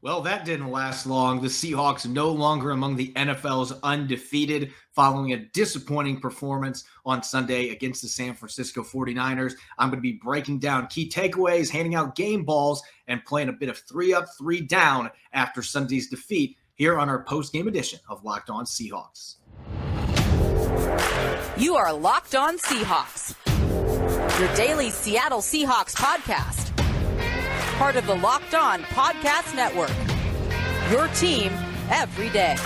Well, that didn't last long. The Seahawks no longer among the NFL's undefeated following a disappointing performance on Sunday against the San Francisco 49ers. I'm going to be breaking down key takeaways, handing out game balls, and playing a bit of 3 up, 3 down after Sunday's defeat here on our post-game edition of Locked On Seahawks. You are Locked On Seahawks, your daily Seattle Seahawks podcast. Part of the Locked On Podcast Network, your team every day.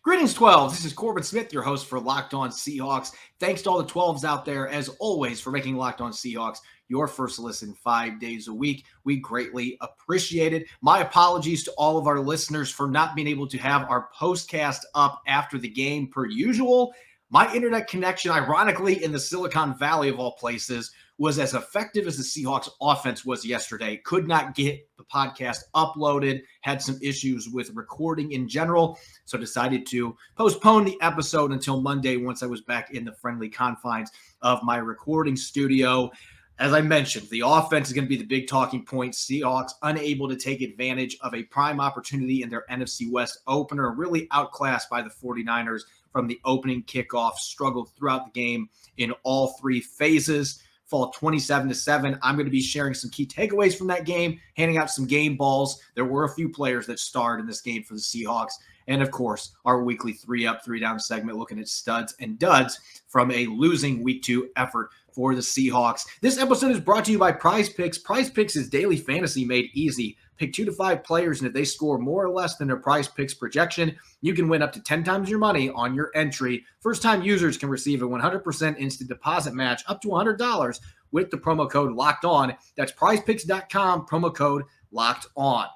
Greetings, 12s. This is Corbin Smith, your host for Locked On Seahawks. Thanks to all the 12s out there, as always, for making Locked On Seahawks your first listen 5 days a week. We greatly appreciate it. My apologies to all of our listeners for not being able to have our postcast up after the game per usual. My internet connection, ironically, in the Silicon Valley of all places, was as effective as the Seahawks offense was yesterday. Could not get the podcast uploaded, had some issues with recording in general, so decided to postpone the episode until Monday once I was back in the friendly confines of my recording studio. As I mentioned, the offense is going to be the big talking point. Seahawks unable to take advantage of a prime opportunity in their NFC West opener, really outclassed by the 49ers from the opening kickoff, struggled throughout the game in all 3 phases. Fall 27-7. I'm going to be sharing some key takeaways from that game, handing out some game balls. There were a few players that starred in this game for the Seahawks. And, of course, our weekly 3 up, 3 down segment looking at studs and duds from a losing Week 2 effort for the Seahawks. This episode is brought to you by Prize Picks. Prize Picks is daily fantasy made easy. Pick 2 to 5 players, and if they score more or less than their Prize Picks projection, you can win up to 10 times your money on your entry. First-time users can receive a 100% instant deposit match up to $100 with the promo code Locked On. That's prizepicks.com, promo code Locked On.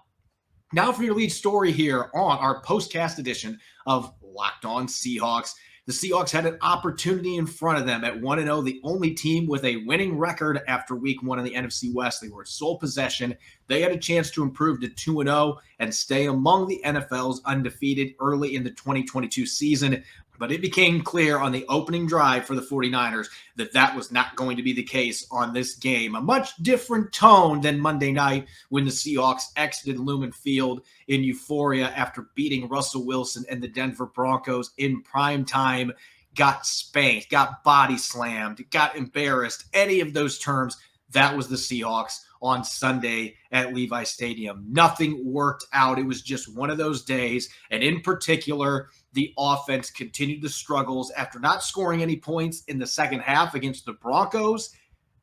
Now for your lead story here on our postcast edition of Locked On Seahawks. The Seahawks had an opportunity in front of them at 1-0, the only team with a winning record after Week 1 in the NFC West. They were sole possession. They had a chance to improve to 2-0 and stay among the NFL's undefeated early in the 2022 season. But it became clear on the opening drive for the 49ers that that was not going to be the case on this game. A much different tone than Monday night when the Seahawks exited Lumen Field in euphoria after beating Russell Wilson and the Denver Broncos in prime time, got spanked, got body slammed, got embarrassed, any of those terms. That was the Seahawks on Sunday at Levi Stadium. Nothing worked out. It was just one of those days. And in particular, the offense continued the struggles after not scoring any points in the second half against the Broncos.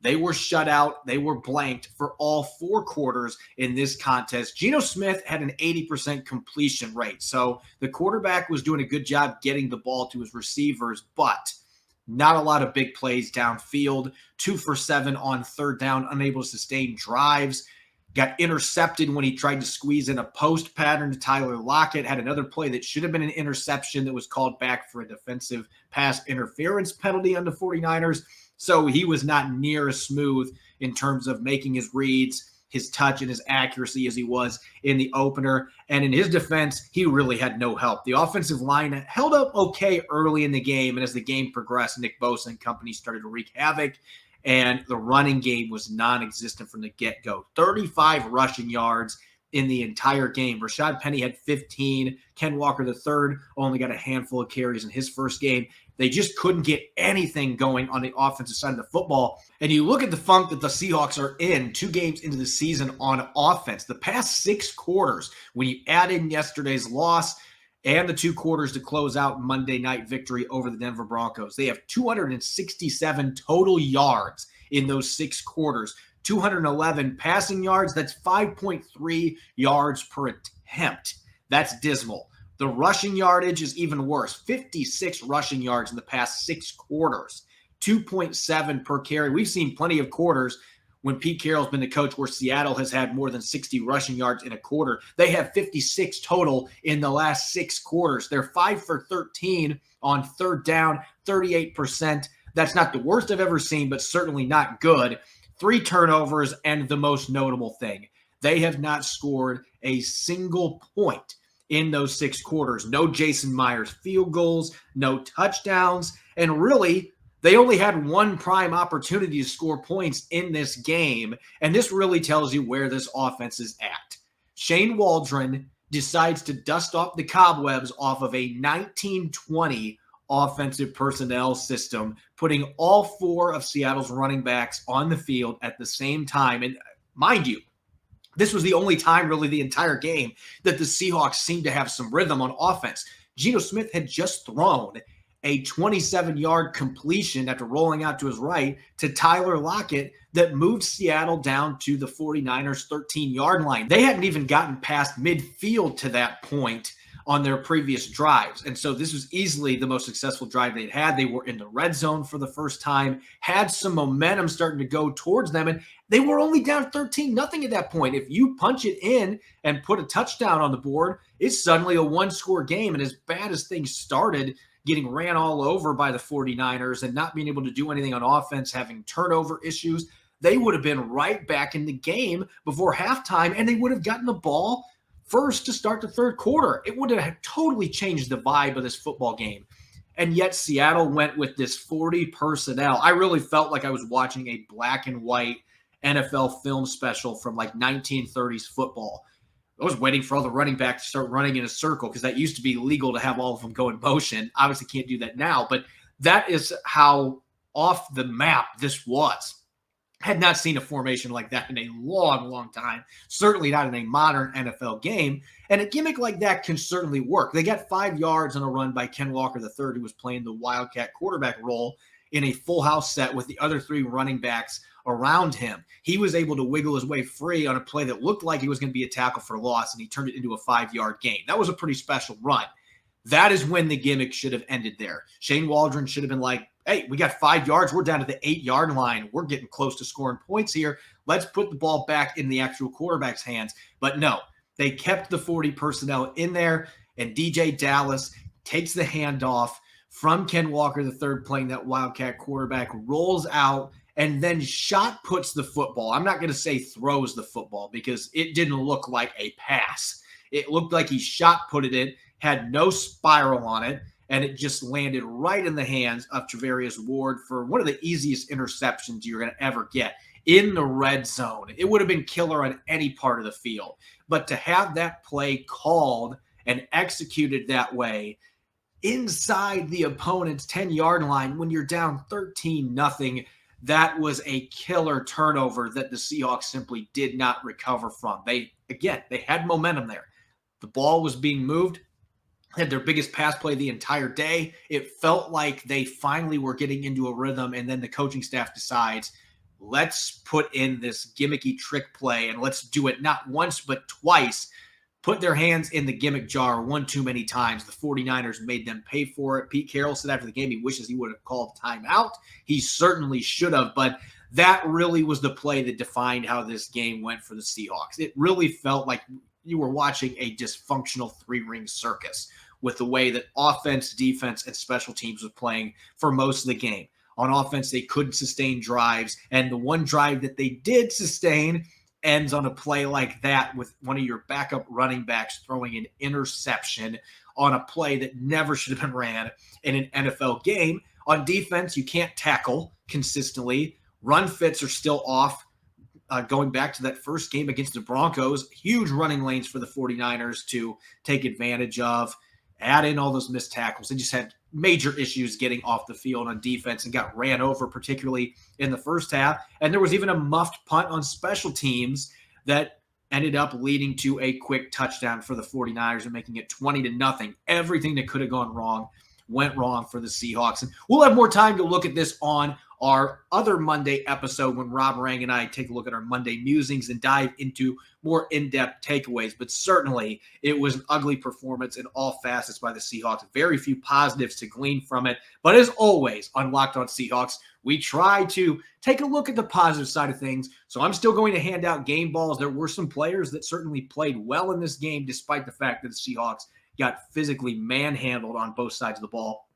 They were shut out. They were blanked for all 4 quarters in this contest. Geno Smith had an 80% completion rate. So the quarterback was doing a good job getting the ball to his receivers, but not a lot of big plays downfield. 2 for 7 on third down, unable to sustain drives. Got intercepted when he tried to squeeze in a post pattern to Tyler Lockett. Had another play that should have been an interception that was called back for a defensive pass interference penalty on the 49ers. So he was not near as smooth in terms of making his reads, his touch, and his accuracy as he was in the opener. And in his defense, he really had no help. The offensive line held up okay early in the game, and as the game progressed, Nick Bosa and company started to wreak havoc, and the running game was non-existent from the get-go. 35 rushing yards in the entire game. Rashad Penny had 15. Ken Walker III only got a handful of carries in his first game. They just couldn't get anything going on the offensive side of the football. And you look at the funk that the Seahawks are in 2 games into the season on offense. The past 6 quarters, when you add in yesterday's loss and the 2 quarters to close out Monday night victory over the Denver Broncos, they have 267 total yards in those 6 quarters. 211 passing yards. That's 5.3 yards per attempt. That's dismal. The rushing yardage is even worse. 56 rushing yards in the past 6 quarters. 2.7 per carry. We've seen plenty of quarters when Pete Carroll's been the coach where Seattle has had more than 60 rushing yards in a quarter. They have 56 total in the last 6 quarters. They're 5 for 13 on third down, 38%. That's not the worst I've ever seen, but certainly not good. 3 turnovers, and the most notable thing, they have not scored a single point in those 6 quarters. No Jason Myers field goals, no touchdowns, and really, they only had one prime opportunity to score points in this game, and this really tells you where this offense is at. Shane Waldron decides to dust off the cobwebs off of a 1920 offensive personnel system, putting all 4 of Seattle's running backs on the field at the same time. And mind you, this was the only time really the entire game that the Seahawks seemed to have some rhythm on offense. Geno Smith had just thrown a 27-yard completion after rolling out to his right to Tyler Lockett that moved Seattle down to the 49ers' 13-yard line. They hadn't even gotten past midfield to that point on their previous drives. And so this was easily the most successful drive they'd had. They were in the red zone for the first time, had some momentum starting to go towards them, and they were only down 13-0 at that point. If you punch it in and put a touchdown on the board, it's suddenly a one-score game. And as bad as things started, getting ran all over by the 49ers and not being able to do anything on offense, having turnover issues, they would have been right back in the game before halftime, and they would have gotten the ball first to start the third quarter. It would have totally changed the vibe of this football game. And yet Seattle went with this 40 personnel. I really felt like I was watching a black and white NFL film special from like 1930s football. I was waiting for all the running backs to start running in a circle because that used to be legal to have all of them go in motion. Obviously can't do that now, but that is how off the map this was. Had not seen a formation like that in a long, long time. Certainly not in a modern NFL game. And a gimmick like that can certainly work. They got 5 yards on a run by Ken Walker III, who was playing the Wildcat quarterback role in a full house set with the other 3 running backs around him. He was able to wiggle his way free on a play that looked like he was going to be a tackle for loss, and he turned it into a 5-yard gain. That was a pretty special run. That is when the gimmick should have ended there. Shane Waldron should have been like, hey, we got 5 yards. We're down to the 8-yard line. We're getting close to scoring points here. Let's put the ball back in the actual quarterback's hands. But no, they kept the 40 personnel in there, and DJ Dallas takes the handoff from Ken Walker III playing that Wildcat quarterback, rolls out, and then shot puts the football. I'm not going to say throws the football because it didn't look like a pass. It looked like he shot put it in, had no spiral on it, and it just landed right in the hands of Travarius Ward for one of the easiest interceptions you're going to ever get in the red zone. It would have been killer on any part of the field. But to have that play called and executed that way inside the opponent's 10-yard line when you're down 13-0, that was a killer turnover that the Seahawks simply did not recover from. They had momentum there. The ball was being moved, had their biggest pass play the entire day. It felt like they finally were getting into a rhythm, and then the coaching staff decides, let's put in this gimmicky trick play, and let's do it not once but twice. Put their hands in the gimmick jar one too many times. The 49ers made them pay for it. Pete Carroll said after the game he wishes he would have called timeout. He certainly should have, but that really was the play that defined how this game went for the Seahawks. It really felt like you were watching a dysfunctional 3-ring circus with the way that offense, defense, and special teams was playing for most of the game. On offense, they couldn't sustain drives, and the one drive that they did sustain ends on a play like that with one of your backup running backs throwing an interception on a play that never should have been ran in an NFL game. On defense, you can't tackle consistently. Run fits are still off. Going back to that first game against the Broncos, huge running lanes for the 49ers to take advantage of. Add in all those missed tackles. They just had major issues getting off the field on defense and got ran over, particularly in the first half. And there was even a muffed punt on special teams that ended up leading to a quick touchdown for the 49ers and making it 20-0. Everything that could have gone wrong went wrong for the Seahawks. And we'll have more time to look at this on our other Monday episode when Rob Rang and I take a look at our Monday musings and dive into more in-depth takeaways. But certainly it was an ugly performance in all facets by the Seahawks. Very few positives to glean from it. But as always on Locked On Seahawks, we try to take a look at the positive side of things. So I'm still going to hand out game balls. There were some players that certainly played well in this game, despite the fact that the Seahawks got physically manhandled on both sides of the ball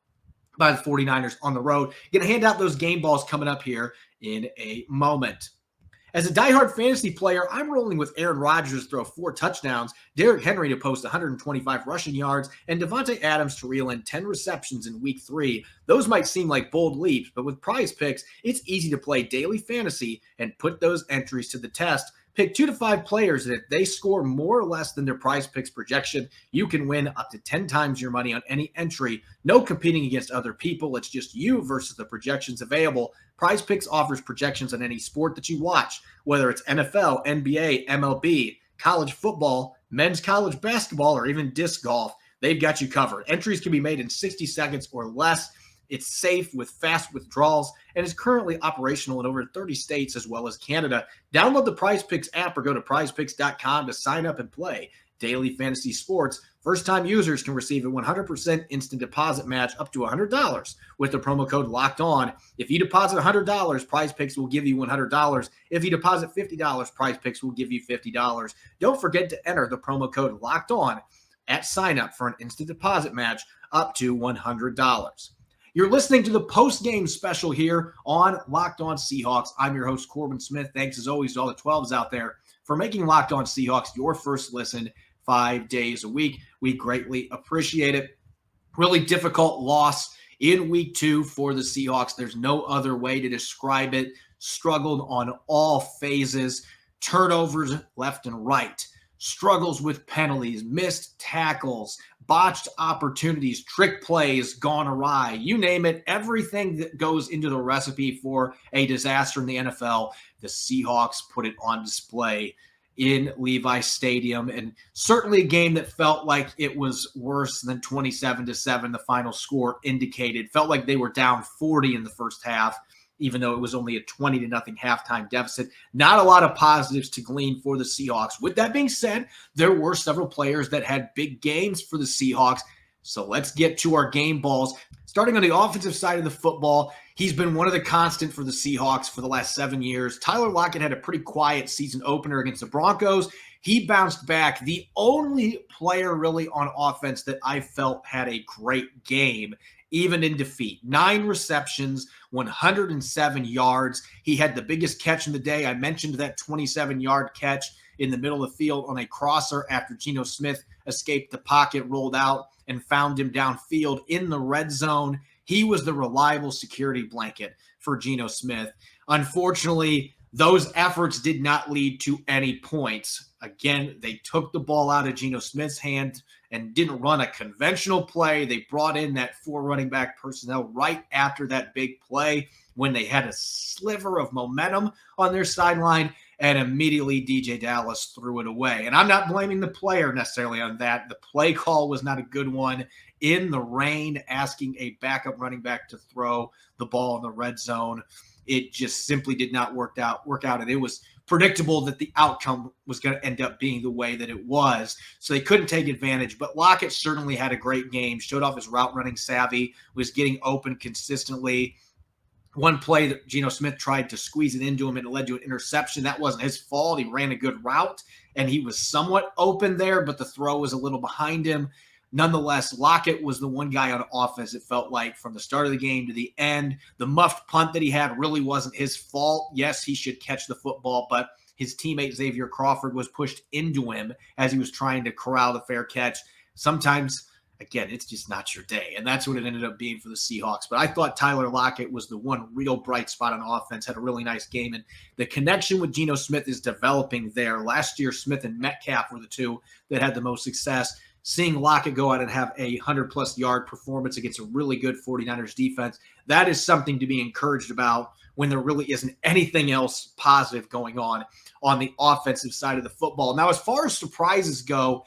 by the 49ers on the road. Going to hand out those game balls coming up here in a moment. As a diehard fantasy player, I'm rolling with Aaron Rodgers to throw 4 touchdowns, Derrick Henry to post 125 rushing yards, and Devontae Adams to reel in 10 receptions in Week 3. Those might seem like bold leaps, but with Prize Picks, it's easy to play daily fantasy and put those entries to the test. Pick 2 to 5 players, and if they score more or less than their Prize Picks projection, you can win up to 10 times your money on any entry. No competing against other people. It's just you versus the projections available. Prize Picks offers projections on any sport that you watch, whether it's NFL, NBA, MLB, college football, men's college basketball, or even disc golf. They've got you covered. Entries can be made in 60 seconds or less. It's safe with fast withdrawals and is currently operational in over 30 states as well as Canada. Download the Prize Picks app or go to prizepicks.com to sign up and play daily fantasy sports. First-time users can receive a 100% instant deposit match up to $100 with the promo code Locked On. If you deposit $100, Prize Picks will give you $100. If you deposit $50, Prize Picks will give you $50. Don't forget to enter the promo code Locked On at sign up for an instant deposit match up to $100. You're listening to the post-game special here on Locked On Seahawks. I'm your host, Corbin Smith. Thanks, as always, to all the 12s out there for making Locked On Seahawks your first listen 5 days a week. We greatly appreciate it. Really difficult loss in Week 2 for the Seahawks. There's no other way to describe it. Struggled on all phases. Turnovers left and right. Struggles with penalties, missed tackles, botched opportunities, trick plays gone awry. You name it, everything that goes into the recipe for a disaster in the NFL, the Seahawks put it on display in Levi Stadium. And certainly a game that felt like it was worse than 27-7, the final score indicated. Felt like they were down 40 in the first half, even though it was only a 20-0 halftime deficit. Not a lot of positives to glean for the Seahawks. With that being said, there were several players that had big games for the Seahawks. So let's get to our game balls. Starting on the offensive side of the football, he's been one of the constant for the Seahawks for the last 7 years. Tyler Lockett had a pretty quiet season opener against the Broncos. He bounced back. The only player really on offense that I felt had a great game, even in defeat. 9 receptions, 107 yards. He had the biggest catch in the day. I mentioned that 27-yard catch in the middle of the field on a crosser after Geno Smith escaped the pocket, rolled out, and found him downfield in the red zone. He was the reliable security blanket for Geno Smith. Unfortunately, those efforts did not lead to any points. Again, they took the ball out of Geno Smith's hand and didn't run a conventional play. They brought in that 4 running back personnel right after that big play when they had a sliver of momentum on their sideline, and immediately DJ Dallas threw it away. And I'm not blaming the player necessarily on that. The play call was not a good one. In the rain, asking a backup running back to throw the ball in the red zone, it just simply did not work out. And it was predictable that the outcome was going to end up being the way that it was. So they couldn't take advantage. But Lockett certainly had a great game, showed off his route running savvy, was getting open consistently. One play that Geno Smith tried to squeeze it into him and it led to an interception. That wasn't his fault. He ran a good route and he was somewhat open there, but the throw was a little behind him. Nonetheless, Lockett was the one guy on offense, it felt like, from the start of the game to the end. The muffed punt that he had really wasn't his fault. Yes, he should catch the football, but his teammate Xavier Crawford was pushed into him as he was trying to corral the fair catch. Sometimes, again, it's just not your day, and that's what it ended up being for the Seahawks. But I thought Tyler Lockett was the one real bright spot on offense, had a really nice game, and the connection with Geno Smith is developing there. Last year, Smith and Metcalf were the two that had the most success. Seeing Lockett go out and have a 100-plus yard performance against a really good 49ers defense, that is something to be encouraged about when there really isn't anything else positive going on the offensive side of the football. Now, as far as surprises go,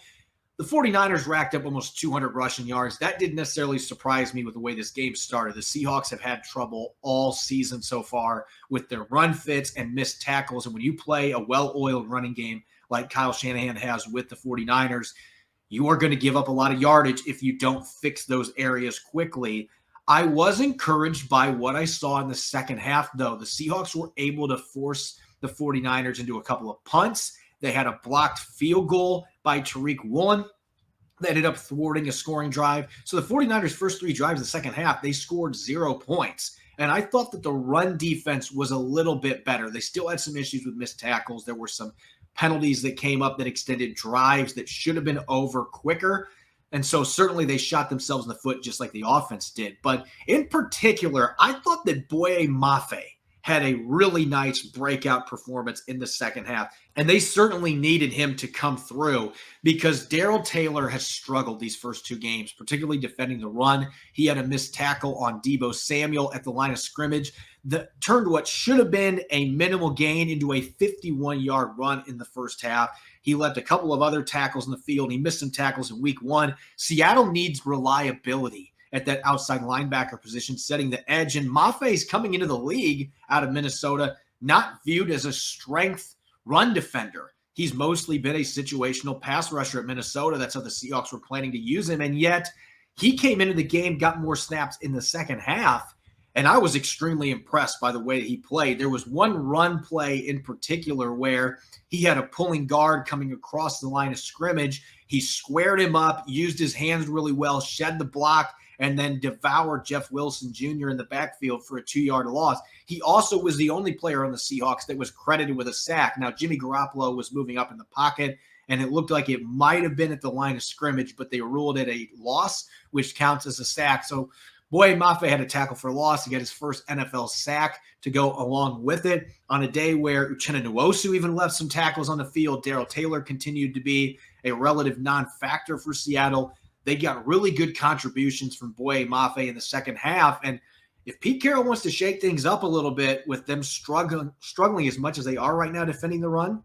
the 49ers racked up almost 200 rushing yards. That didn't necessarily surprise me with the way this game started. The Seahawks have had trouble all season so far with their run fits and missed tackles. And when you play a well-oiled running game like Kyle Shanahan has with the 49ers, you are going to give up a lot of yardage if you don't fix those areas quickly. I was encouraged by what I saw in the second half, though. The Seahawks were able to force the 49ers into a couple of punts. They had a blocked field goal by Tariq Woolley that ended up thwarting a scoring drive. So the 49ers' first 3 drives in the second half, they scored 0 points. And I thought that the run defense was a little bit better. They still had some issues with missed tackles. There were some penalties that came up that extended drives that should have been over quicker. And so certainly they shot themselves in the foot just like the offense did. But in particular, I thought that Boye Mafe had a really nice breakout performance in the second half. And they certainly needed him to come through because Daryl Taylor has struggled these first two games, particularly defending the run. He had a missed tackle on Deebo Samuel at the line of scrimmage that turned what should have been a minimal gain into a 51-yard run in the first half. He left a couple of other tackles in the field. He missed some tackles in week one. Seattle needs reliability at that outside linebacker position, setting the edge. And Mafe is coming into the league out of Minnesota, not viewed as a strength run defender. He's mostly been a situational pass rusher at Minnesota. That's how the Seahawks were planning to use him. And yet he came into the game, got more snaps in the second half. And I was extremely impressed by the way that he played. There was one run play in particular where he had a pulling guard coming across the line of scrimmage. He squared him up, used his hands really well, shed the block, and then devoured Jeff Wilson Jr. in the backfield for a 2-yard loss. He also was the only player on the Seahawks that was credited with a sack. Now, Jimmy Garoppolo was moving up in the pocket, and it looked like it might have been at the line of scrimmage, but they ruled it a loss, which counts as a sack. So Boye Mafe had a tackle for loss. He got his first NFL sack to go along with it on a day where Uchenna Nwosu even left some tackles on the field. Daryl Taylor continued to be a relative non-factor for Seattle. They got really good contributions from Boye Mafe in the second half. And if Pete Carroll wants to shake things up a little bit with them struggling as much as they are right now defending the run,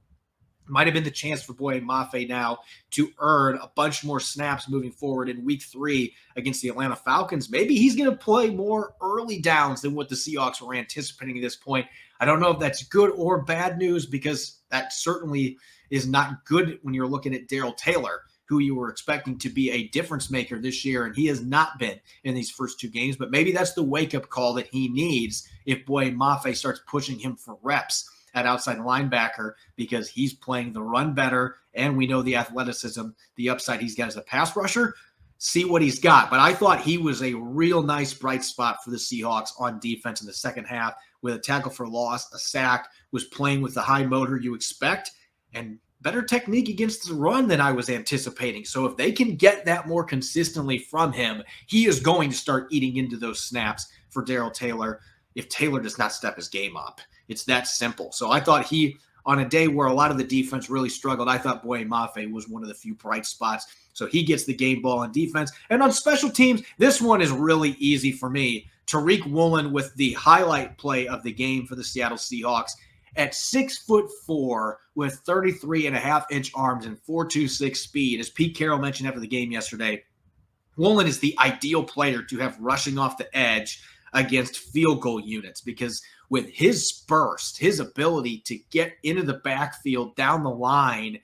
might have been the chance for Boye Mafe now to earn a bunch more snaps moving forward in week 3 against the Atlanta Falcons. Maybe he's going to play more early downs than what the Seahawks were anticipating at this point. I don't know if that's good or bad news because that certainly is not good when you're looking at Daryl Taylor, who you were expecting to be a difference maker this year, and he has not been in these first 2 games. But maybe that's the wake-up call that he needs if Boye Mafe starts pushing him for reps at outside linebacker because he's playing the run better, and we know the athleticism, the upside he's got as a pass rusher. See what he's got. But I thought he was a real nice bright spot for the Seahawks on defense in the second half with a tackle for loss, a sack, was playing with the high motor you expect, and better technique against the run than I was anticipating. So if they can get that more consistently from him, he is going to start eating into those snaps for Daryl Taylor if Taylor does not step his game up. It's that simple. So I thought he, on a day where a lot of the defense really struggled, I thought Boye Mafe was one of the few bright spots. So he gets the game ball on defense. And on special teams, this one is really easy for me. Tariq Woolley with the highlight play of the game for the Seattle Seahawks. At 6'4" with 33.5-inch arms and 4.26 speed, as Pete Carroll mentioned after the game yesterday, Woolen is the ideal player to have rushing off the edge against field goal units because with his burst, his ability to get into the backfield down the line,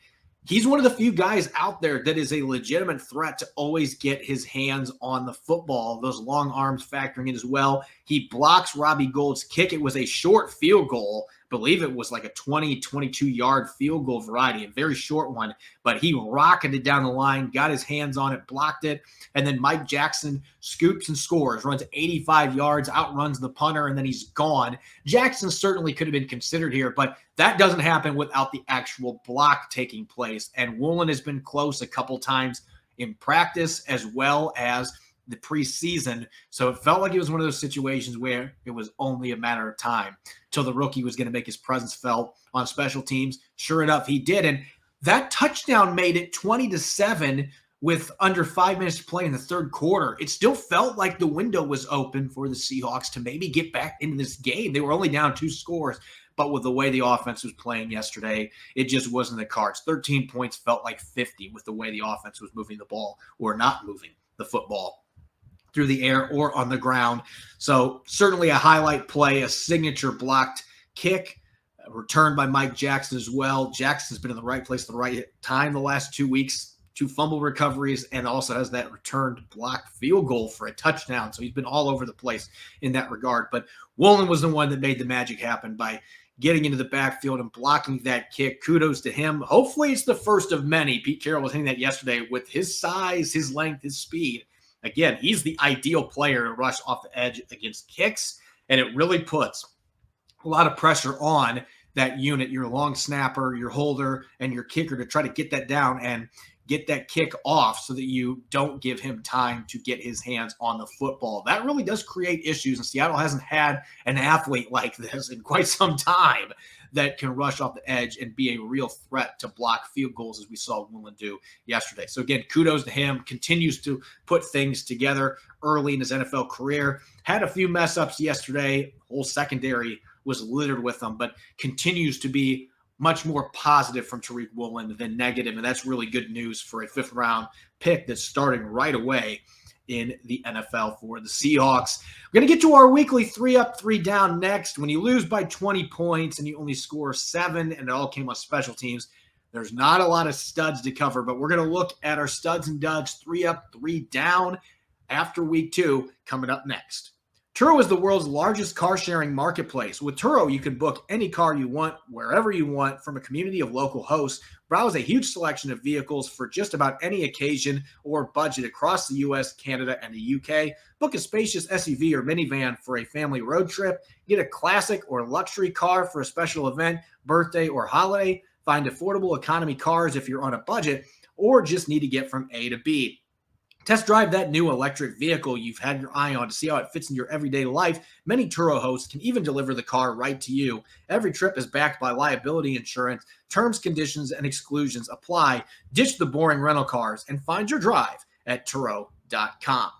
he's one of the few guys out there that is a legitimate threat to always get his hands on the football. Those long arms factoring in as well. He blocks Robbie Gould's kick. It was a short field goal. I believe it was like a 22-yard field goal variety, a very short one, but he rocketed down the line, got his hands on it, blocked it, and then Mike Jackson scoops and scores, runs 85 yards, outruns the punter, and then he's gone. Jackson certainly could have been considered here, but that doesn't happen without the actual block taking place, and Woolen has been close a couple times in practice as well as the preseason. So it felt like it was one of those situations where it was only a matter of time till the rookie was going to make his presence felt on special teams. Sure enough, he did. And that touchdown made it 20-7 with under 5 minutes to play in the third quarter. It still felt like the window was open for the Seahawks to maybe get back into this game. They were only down 2 scores, but with the way the offense was playing yesterday, it just wasn't the cards. 13 points felt like 50 with the way the offense was moving the ball or not moving the football through the air or on the ground. So certainly a highlight play, a signature blocked kick, returned by Mike Jackson as well. Jackson's been in the right place at the right time the last 2 weeks, 2 fumble recoveries, and also has that returned blocked field goal for a touchdown. So he's been all over the place in that regard. But Woolen was the one that made the magic happen by getting into the backfield and blocking that kick. Kudos to him. Hopefully it's the first of many. Pete Carroll was hitting that yesterday with his size, his length, his speed. Again, he's the ideal player to rush off the edge against kicks. And it really puts a lot of pressure on that unit, your long snapper, your holder, and your kicker to try to get that down and get that kick off so that you don't give him time to get his hands on the football. That really does create issues, and Seattle hasn't had an athlete like this in quite some time that can rush off the edge and be a real threat to block field goals, as we saw Woolley do yesterday. So again, kudos to him. Continues to put things together early in his NFL career. Had a few mess ups yesterday. Whole secondary was littered with them, but continues to be much more positive from Tariq Woolley than negative, and that's really good news for a fifth-round pick that's starting right away in the NFL for the Seahawks. We're going to get to our weekly 3 up, 3 down next. When you lose by 20 points and you only score 7, and it all came on special teams, there's not a lot of studs to cover, but we're going to look at our studs and duds, 3 up, 3 down after week 2 coming up next. Turo is the world's largest car-sharing marketplace. With Turo, you can book any car you want, wherever you want, from a community of local hosts. Browse a huge selection of vehicles for just about any occasion or budget across the U.S., Canada, and the U.K. Book a spacious SUV or minivan for a family road trip. Get a classic or luxury car for a special event, birthday, or holiday. Find affordable economy cars if you're on a budget or just need to get from A to B. Test drive that new electric vehicle you've had your eye on to see how it fits in your everyday life. Many Turo hosts can even deliver the car right to you. Every trip is backed by liability insurance. Terms, conditions, and exclusions apply. Ditch the boring rental cars and find your drive at Turo.com.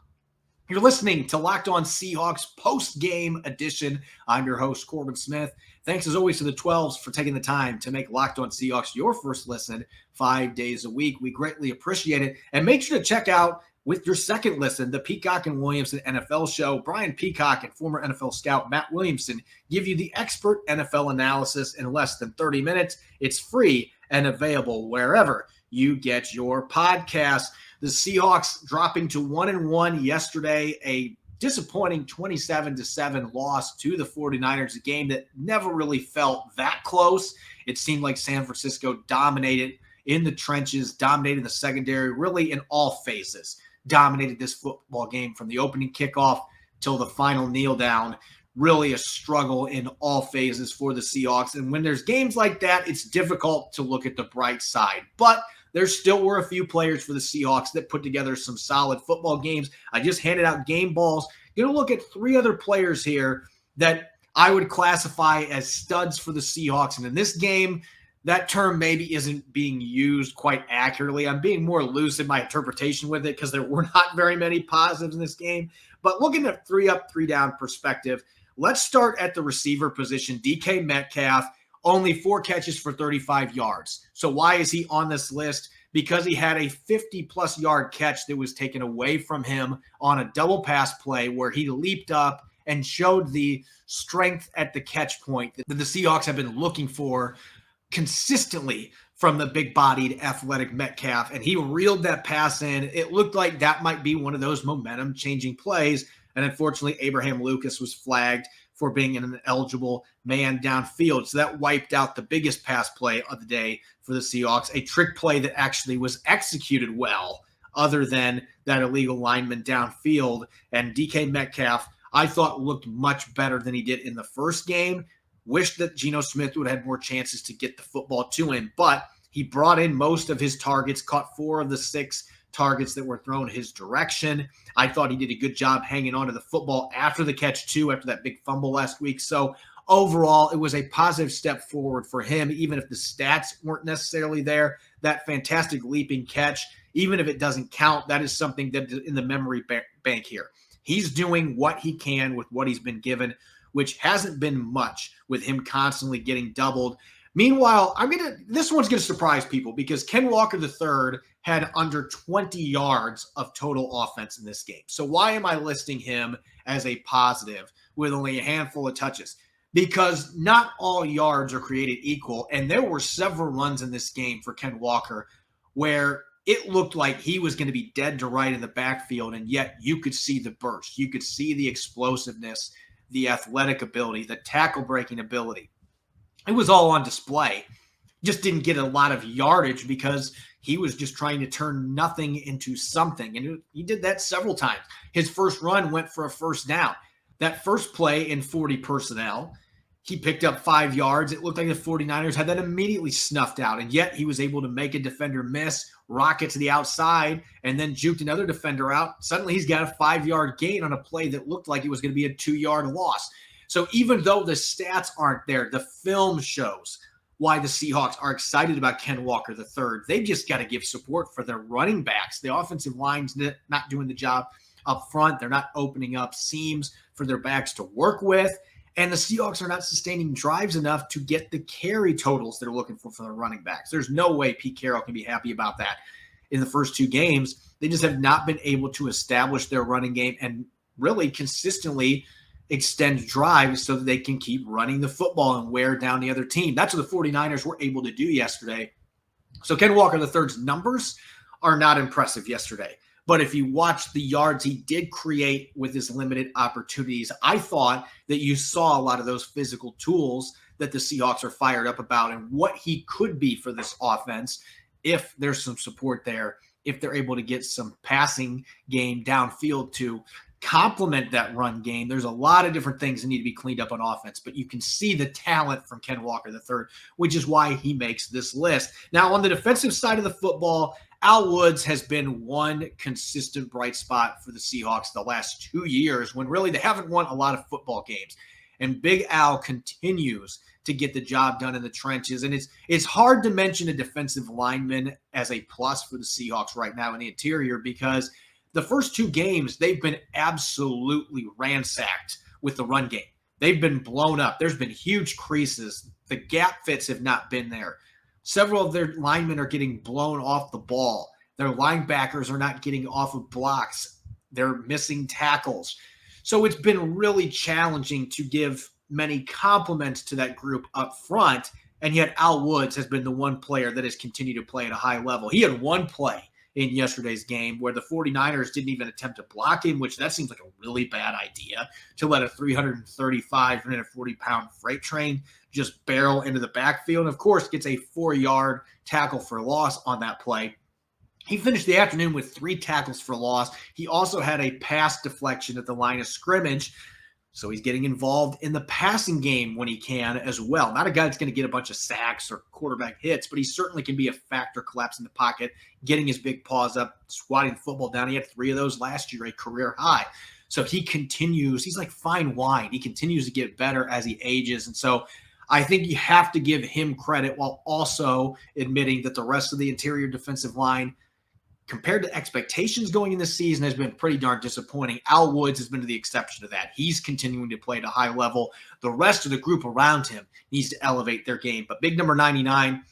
You're listening to Locked On Seahawks post-game edition. I'm your host, Corbin Smith. Thanks as always to the 12s for taking the time to make Locked On Seahawks your first listen 5 days a week. We greatly appreciate it. And make sure to check out, with your second listen, the Peacock and Williamson NFL show. Brian Peacock and former NFL scout Matt Williamson give you the expert NFL analysis in less than 30 minutes. It's free and available wherever you get your podcasts. The Seahawks dropping to 1-1 yesterday, a disappointing 27-7 loss to the 49ers, a game that never really felt that close. It seemed like San Francisco dominated in the trenches, dominated the secondary, really in all phases. Dominated this football game from the opening kickoff till the final kneel down. Really a struggle in all phases for the Seahawks. And when there's games like that, it's difficult to look at the bright side. But there still were a few players for the Seahawks that put together some solid football games. I just handed out game balls. You're going to look at 3 other players here that I would classify as studs for the Seahawks. And in this game, that term maybe isn't being used quite accurately. I'm being more loose in my interpretation with it because there were not very many positives in this game. But looking at 3 up, 3 down perspective, let's start at the receiver position. DK Metcalf, only 4 catches for 35 yards. So why is he on this list? Because he had a 50-plus yard catch that was taken away from him on a double pass play where he leaped up and showed the strength at the catch point that the Seahawks have been looking for consistently from the big-bodied athletic Metcalf, and he reeled that pass in. It looked like that might be one of those momentum-changing plays, and unfortunately, Abraham Lucas was flagged for being an ineligible man downfield, so that wiped out the biggest pass play of the day for the Seahawks, a trick play that actually was executed well, other than that illegal lineman downfield, and DK Metcalf, I thought, looked much better than he did in the first game. Wish that Geno Smith would have had more chances to get the football to him, but he brought in most of his targets, caught 4 of the 6 targets that were thrown his direction. I thought he did a good job hanging on to the football after the catch, too, after that big fumble last week. So overall, it was a positive step forward for him, even if the stats weren't necessarily there. That fantastic leaping catch, even if it doesn't count, that is something that is in the memory bank here. He's doing what he can with what he's been given, which hasn't been much with him constantly getting doubled. Meanwhile, this one's going to surprise people because Ken Walker III had under 20 yards of total offense in this game. So why am I listing him as a positive with only a handful of touches? Because not all yards are created equal, and there were several runs in this game for Ken Walker where it looked like he was going to be dead to right in the backfield, and yet you could see the burst. You could see the explosiveness, the athletic ability, the tackle-breaking ability. It was all on display. Just didn't get a lot of yardage because he was just trying to turn nothing into something. And he did that several times. His first run went for a first down. That first play in 40 personnel, he picked up 5 yards. It looked like the 49ers had that immediately snuffed out, and yet he was able to make a defender miss, rock it to the outside, and then juked another defender out. Suddenly he's got a 5-yard gain on a play that looked like it was going to be a 2-yard loss. So even though the stats aren't there, the film shows why the Seahawks are excited about Ken Walker III. They've just got to give support for their running backs. The offensive line's not doing the job up front. They're not opening up seams for their backs to work with. And the Seahawks are not sustaining drives enough to get the carry totals they're looking for their running backs. There's no way Pete Carroll can be happy about that in the first 2 games. They just have not been able to establish their running game and really consistently extend drives so that they can keep running the football and wear down the other team. That's what the 49ers were able to do yesterday. So Ken Walker III's numbers are not impressive yesterday. But if you watch the yards he did create with his limited opportunities, I thought that you saw a lot of those physical tools that the Seahawks are fired up about and what he could be for this offense if there's some support there, if they're able to get some passing game downfield to complement that run game. There's a lot of different things that need to be cleaned up on offense, but you can see the talent from Ken Walker III, which is why he makes this list. Now, on the defensive side of the football, Al Woods has been one consistent bright spot for the Seahawks the last 2 years when really they haven't won a lot of football games. And Big Al continues to get the job done in the trenches. And it's hard to mention a defensive lineman as a plus for the Seahawks right now in the interior because the first 2 games, they've been absolutely ransacked with the run game. They've been blown up. There's been huge creases. The gap fits have not been there. Several of their linemen are getting blown off the ball. Their linebackers are not getting off of blocks. They're missing tackles. So it's been really challenging to give many compliments to that group up front. And yet Al Woods has been the one player that has continued to play at a high level. He had one play in yesterday's game where the 49ers didn't even attempt to block him, which that seems like a really bad idea to let a 335, 340-pound freight train just barrel into the backfield. And, of course, gets a 4-yard tackle for loss on that play. He finished the afternoon with 3 tackles for loss. He also had a pass deflection at the line of scrimmage. So he's getting involved in the passing game when he can as well. Not a guy that's going to get a bunch of sacks or quarterback hits, but he certainly can be a factor collapsing the pocket, getting his big paws up, swatting the football down. He had 3 of those last year, a career high. So he continues. He's like fine wine. He continues to get better as he ages. And so I think you have to give him credit while also admitting that the rest of the interior defensive line, compared to expectations going in this season, has been pretty darn disappointing. Al Woods has been the exception to that. He's continuing to play at a high level. The rest of the group around him needs to elevate their game. But big number 99,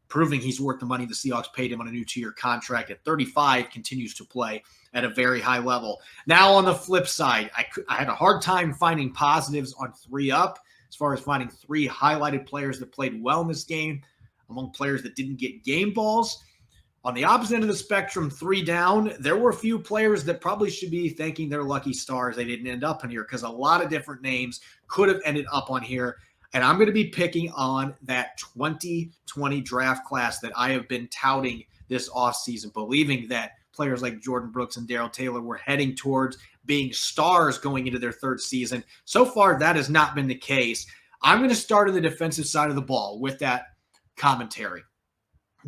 proving he's worth the money the Seahawks paid him on a new 2-year contract at 35, continues to play at a very high level. Now on the flip side, I had a hard time finding positives on 3-up as far as finding 3 highlighted players that played well in this game among players that didn't get game balls. On the opposite end of the spectrum, 3 down, there were a few players that probably should be thanking their lucky stars they didn't end up in here because a lot of different names could have ended up on here. And I'm going to be picking on that 2020 draft class that I have been touting this offseason, believing that players like Jordan Brooks and Daryl Taylor were heading towards being stars going into their 3rd season. So far, that has not been the case. I'm going to start on the defensive side of the ball with that commentary.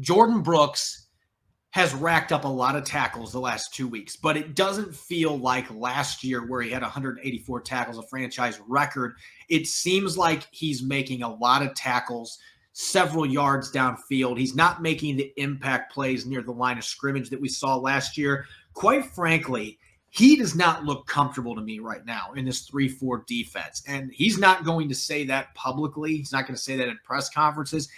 Jordan Brooks has racked up a lot of tackles the last 2 weeks, but it doesn't feel like last year where he had 184 tackles, a franchise record. It seems like he's making a lot of tackles several yards downfield. He's not making the impact plays near the line of scrimmage that we saw last year. Quite frankly, he does not look comfortable to me right now in this 3-4 defense, and he's not going to say that publicly. He's not going to say that in press conferences.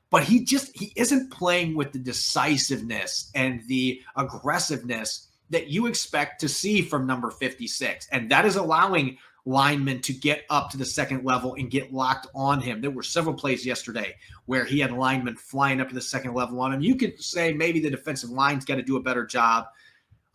But he isn't playing with the decisiveness and the aggressiveness that you expect to see from number 56. And that is allowing linemen to get up to the second level and get locked on him. There were several plays yesterday where he had linemen flying up to the second level on him. You could say maybe the defensive line's got to do a better job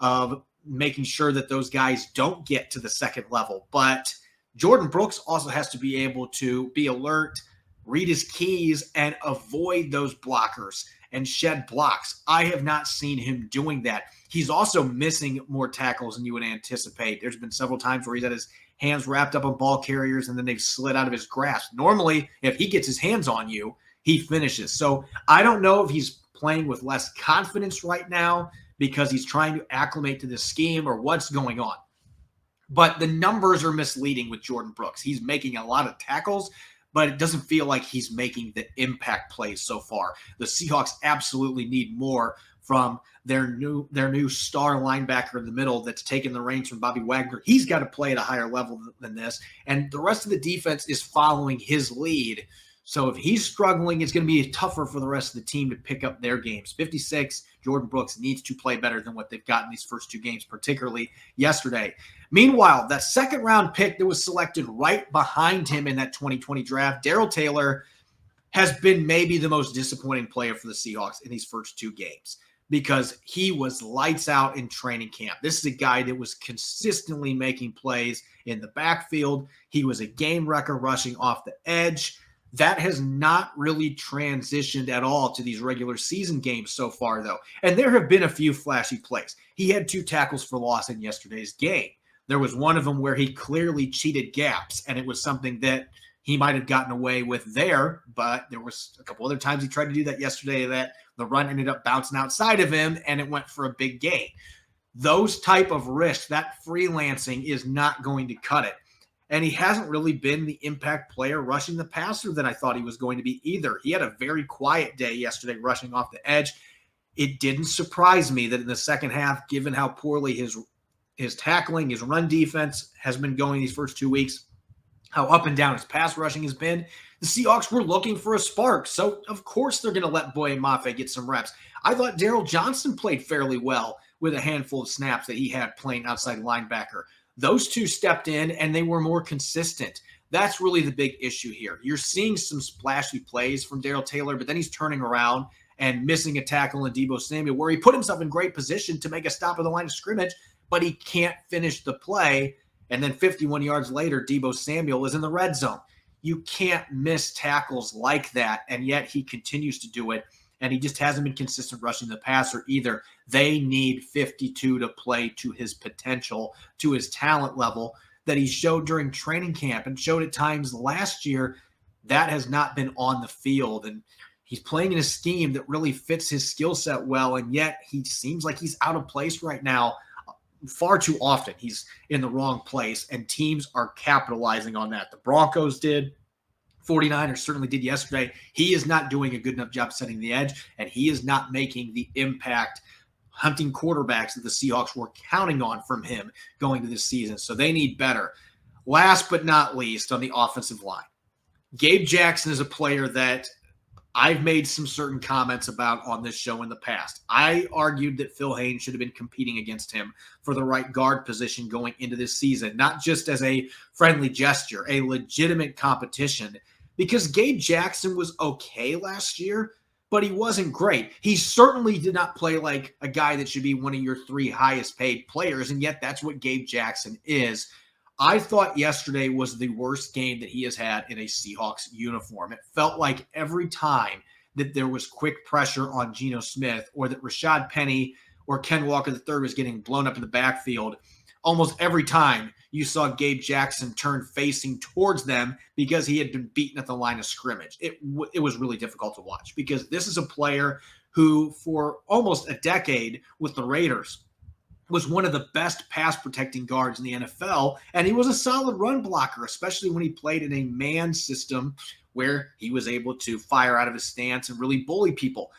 of making sure that those guys don't get to the second level. But Jordan Brooks also has to be able to be alert, read his keys, and avoid those blockers and shed blocks. I have not seen him doing that. He's also missing more tackles than you would anticipate. There's been several times where he's had his hands wrapped up on ball carriers, and then they've slid out of his grasp. Normally, if he gets his hands on you, he finishes. So I don't know if he's playing with less confidence right now because he's trying to acclimate to this scheme or what's going on. But the numbers are misleading with Jordan Brooks. He's making a lot of tackles, but it doesn't feel like he's making the impact plays so far. The Seahawks absolutely need more from their new star linebacker in the middle that's taken the reins from Bobby Wagner. He's got to play at a higher level than this, and the rest of the defense is following his lead. So if he's struggling, it's going to be tougher for the rest of the team to pick up their games. 56, Jordan Brooks needs to play better than what they've gotten these first two games, particularly yesterday. Meanwhile, that second-round pick that was selected right behind him in that 2020 draft, Daryl Taylor, has been maybe the most disappointing player for the Seahawks in these first two games because he was lights out in training camp. This is a guy that was consistently making plays in the backfield. He was a game wrecker rushing off the edge. That has not really transitioned at all to these regular season games so far, though. And there have been a few flashy plays. He had 2 tackles for loss in yesterday's game. There was one of them where he clearly cheated gaps, and it was something that he might have gotten away with there, but there was a couple other times he tried to do that yesterday that the run ended up bouncing outside of him, and it went for a big gain. Those type of risks, that freelancing is not going to cut it. And he hasn't really been the impact player rushing the passer that I thought he was going to be either. He had a very quiet day yesterday rushing off the edge. It didn't surprise me that in the second half, given how poorly his tackling, his run defense has been going these first 2 weeks, how up and down his pass rushing has been, the Seahawks were looking for a spark. So, of course, they're going to let Boye Mafe get some reps. I thought Daryl Johnson played fairly well with a handful of snaps that he had playing outside linebacker. Those two stepped in, and they were more consistent. That's really the big issue here. You're seeing some splashy plays from Daryl Taylor, but then he's turning around and missing a tackle in Deebo Samuel where he put himself in great position to make a stop at the line of scrimmage, but he can't finish the play. And then 51 yards later, Deebo Samuel is in the red zone. You can't miss tackles like that, and yet he continues to do it. And he just hasn't been consistent rushing the passer either. They need 52 to play to his potential, to his talent level that he showed during training camp and showed at times last year. That has not been on the field. And he's playing in a scheme that really fits his skill set well, and yet he seems like he's out of place right now. Far too often he's in the wrong place, and teams are capitalizing on that. The Broncos did. 49ers certainly did yesterday. He is not doing a good enough job setting the edge, and he is not making the impact hunting quarterbacks that the Seahawks were counting on from him going to this season. So they need better. Last but not least, on the offensive line, Gabe Jackson is a player that I've made some certain comments about on this show in the past. I argued that Phil Haynes should have been competing against him for the right guard position going into this season, not just as a friendly gesture, a legitimate competition, because Gabe Jackson was okay last year, but he wasn't great. He certainly did not play like a guy that should be one of your 3 highest paid players, and yet that's what Gabe Jackson is. I thought yesterday was the worst game that he has had in a Seahawks uniform. It felt like every time that there was quick pressure on Geno Smith or that Rashad Penny or Ken Walker III was getting blown up in the backfield, almost every time you saw Gabe Jackson turn facing towards them because he had been beaten at the line of scrimmage. It was really difficult to watch because this is a player who for almost a decade with the Raiders was one of the best pass protecting guards in the NFL, and he was a solid run blocker, especially when he played in a man system where he was able to fire out of his stance and really bully people.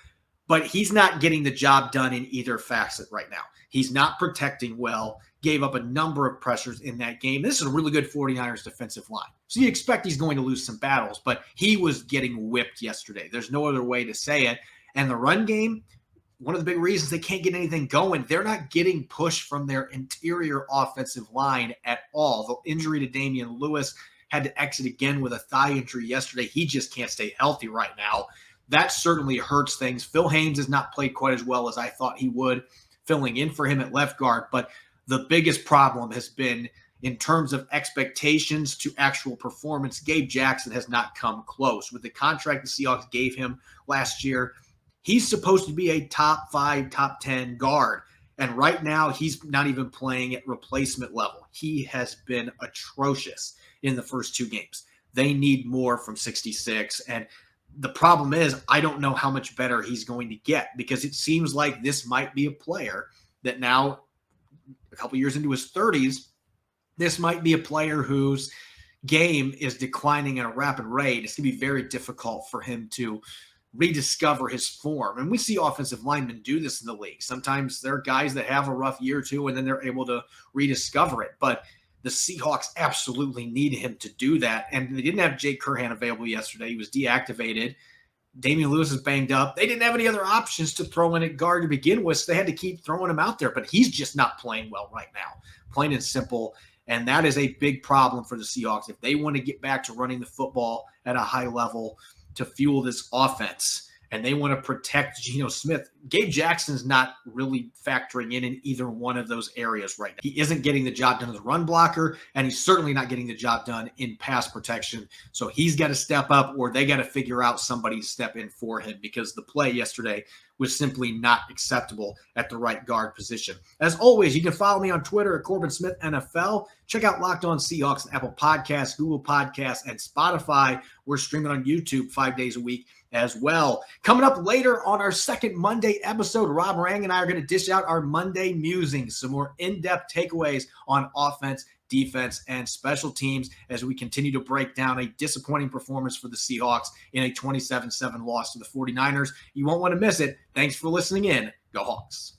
But he's not getting the job done in either facet right now. He's not protecting well, gave up a number of pressures in that game. This is a really good 49ers defensive line. So you expect he's going to lose some battles, but he was getting whipped yesterday. There's no other way to say it. And the run game, one of the big reasons they can't get anything going, they're not getting pushed from their interior offensive line at all. The injury to Damian Lewis, had to exit again with a thigh injury yesterday. He just can't stay healthy right now. That certainly hurts things. Phil Haynes has not played quite as well as I thought he would, filling in for him at left guard. But the biggest problem has been in terms of expectations to actual performance. Gabe Jackson has not come close. With the contract the Seahawks gave him last year, he's supposed to be a top 5, top 10 guard. And right now, he's not even playing at replacement level. He has been atrocious in the first 2 games. They need more from 66. And the problem is, I don't know how much better he's going to get, because it seems like this might be a player that now, a couple years into his 30s, this might be a player whose game is declining at a rapid rate. It's going to be very difficult for him to rediscover his form. And we see offensive linemen do this in the league. Sometimes there are guys that have a rough year or two, and then they're able to rediscover it. But the Seahawks absolutely need him to do that. And they didn't have Jake Curhan available yesterday. He was deactivated. Damian Lewis is banged up. They didn't have any other options to throw in at guard to begin with, so they had to keep throwing him out there. But he's just not playing well right now, plain and simple. And that is a big problem for the Seahawks. If they want to get back to running the football at a high level to fuel this offense, and they want to protect Geno Smith, Gabe Jackson's not really factoring in either one of those areas right now. He isn't getting the job done as a run blocker, and he's certainly not getting the job done in pass protection. So he's got to step up, or they got to figure out somebody to step in for him, because the play yesterday was simply not acceptable at the right guard position. As always, you can follow me on Twitter at Corbin Smith NFL. Check out Locked On Seahawks on Apple Podcasts, Google Podcasts, and Spotify. We're streaming on YouTube 5 days a week as well. Coming up later on our second Monday episode, Rob Rang and I are going to dish out our Monday musings, some more in-depth takeaways on offense, defense, and special teams as we continue to break down a disappointing performance for the Seahawks in a 27-7 loss to the 49ers. You won't want to miss it. Thanks for listening in. Go Hawks.